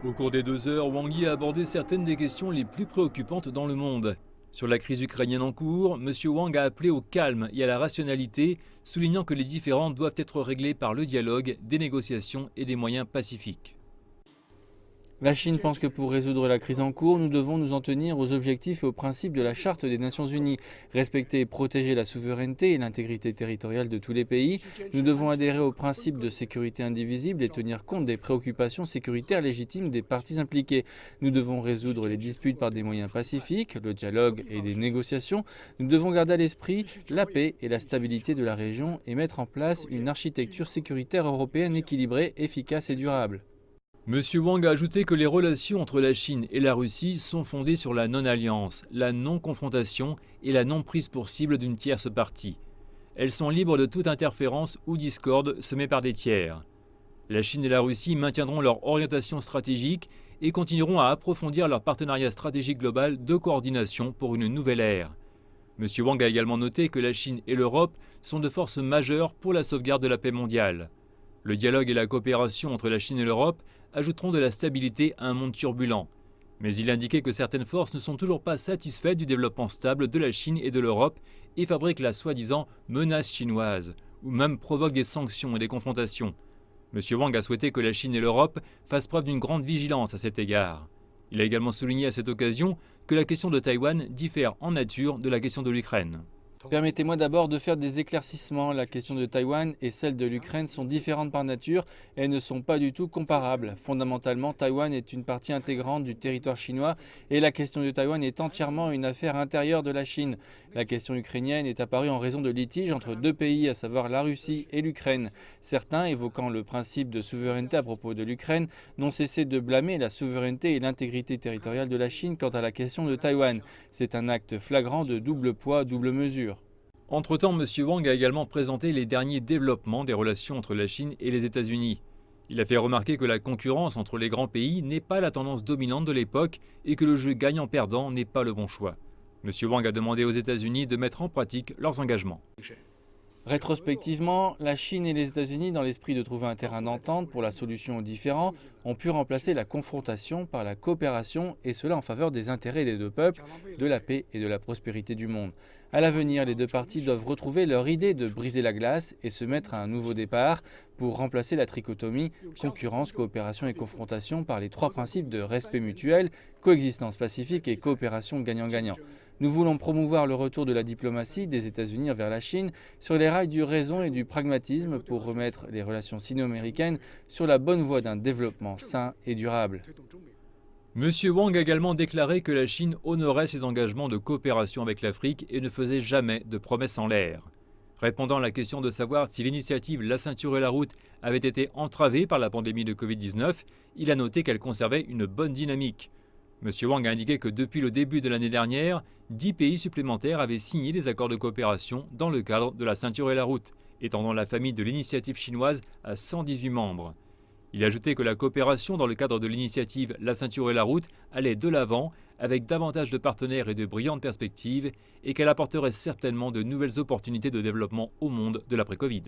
Au cours des 2 heures, Wang Yi a abordé certaines des questions les plus préoccupantes dans le monde. Sur la crise ukrainienne en cours, M. Wang a appelé au calme et à la rationalité, soulignant que les différends doivent être réglés par le dialogue, des négociations et des moyens pacifiques. La Chine pense que pour résoudre la crise en cours, nous devons nous en tenir aux objectifs et aux principes de la Charte des Nations Unies, respecter et protéger la souveraineté et l'intégrité territoriale de tous les pays. Nous devons adhérer aux principes de sécurité indivisible et tenir compte des préoccupations sécuritaires légitimes des parties impliquées. Nous devons résoudre les disputes par des moyens pacifiques, le dialogue et des négociations. Nous devons garder à l'esprit la paix et la stabilité de la région et mettre en place une architecture sécuritaire européenne équilibrée, efficace et durable. M. Wang a ajouté que les relations entre la Chine et la Russie sont fondées sur la non-alliance, la non-confrontation et la non-prise pour cible d'une tierce partie. Elles sont libres de toute interférence ou discorde semée par des tiers. La Chine et la Russie maintiendront leur orientation stratégique et continueront à approfondir leur partenariat stratégique global de coordination pour une nouvelle ère. M. Wang a également noté que la Chine et l'Europe sont de forces majeures pour la sauvegarde de la paix mondiale. Le dialogue et la coopération entre la Chine et l'Europe ajouteront de la stabilité à un monde turbulent. Mais il indiquait que certaines forces ne sont toujours pas satisfaites du développement stable de la Chine et de l'Europe et fabriquent la soi-disant menace chinoise, ou même provoquent des sanctions et des confrontations. M. Wang a souhaité que la Chine et l'Europe fassent preuve d'une grande vigilance à cet égard. Il a également souligné à cette occasion que la question de Taïwan diffère en nature de la question de l'Ukraine. Permettez-moi d'abord de faire des éclaircissements. La question de Taïwan et celle de l'Ukraine sont différentes par nature et ne sont pas du tout comparables. Fondamentalement, Taïwan est une partie intégrante du territoire chinois et la question de Taïwan est entièrement une affaire intérieure de la Chine. La question ukrainienne est apparue en raison de litiges entre deux pays, à savoir la Russie et l'Ukraine. Certains, évoquant le principe de souveraineté à propos de l'Ukraine, n'ont cessé de blâmer la souveraineté et l'intégrité territoriale de la Chine quant à la question de Taïwan. C'est un acte flagrant de double poids, double mesure. Entre-temps, M. Wang a également présenté les derniers développements des relations entre la Chine et les États-Unis. Il a fait remarquer que la concurrence entre les grands pays n'est pas la tendance dominante de l'époque et que le jeu gagnant-perdant n'est pas le bon choix. M. Wang a demandé aux États-Unis de mettre en pratique leurs engagements. Rétrospectivement, la Chine et les États-Unis, dans l'esprit de trouver un terrain d'entente pour la solution aux différends, ont pu remplacer la confrontation par la coopération, et cela en faveur des intérêts des deux peuples, de la paix et de la prospérité du monde. À l'avenir, les deux parties doivent retrouver leur idée de briser la glace et se mettre à un nouveau départ pour remplacer la trichotomie concurrence, coopération et confrontation par les trois principes de respect mutuel, coexistence pacifique et coopération gagnant-gagnant. Nous voulons promouvoir le retour de la diplomatie des États-Unis envers la Chine sur les rails du raison et du pragmatisme pour remettre les relations sino-américaines sur la bonne voie d'un développement sain et durable. M. Wang a également déclaré que la Chine honorait ses engagements de coopération avec l'Afrique et ne faisait jamais de promesses en l'air. Répondant à la question de savoir si l'initiative La ceinture et la route avait été entravée par la pandémie de Covid-19, il a noté qu'elle conservait une bonne dynamique. M. Wang a indiqué que depuis le début de l'année dernière, 10 pays supplémentaires avaient signé des accords de coopération dans le cadre de la ceinture et la route, étendant la famille de l'initiative chinoise à 118 membres. Il a ajouté que la coopération dans le cadre de l'initiative La ceinture et la route allait de l'avant avec davantage de partenaires et de brillantes perspectives et qu'elle apporterait certainement de nouvelles opportunités de développement au monde de l'après-Covid.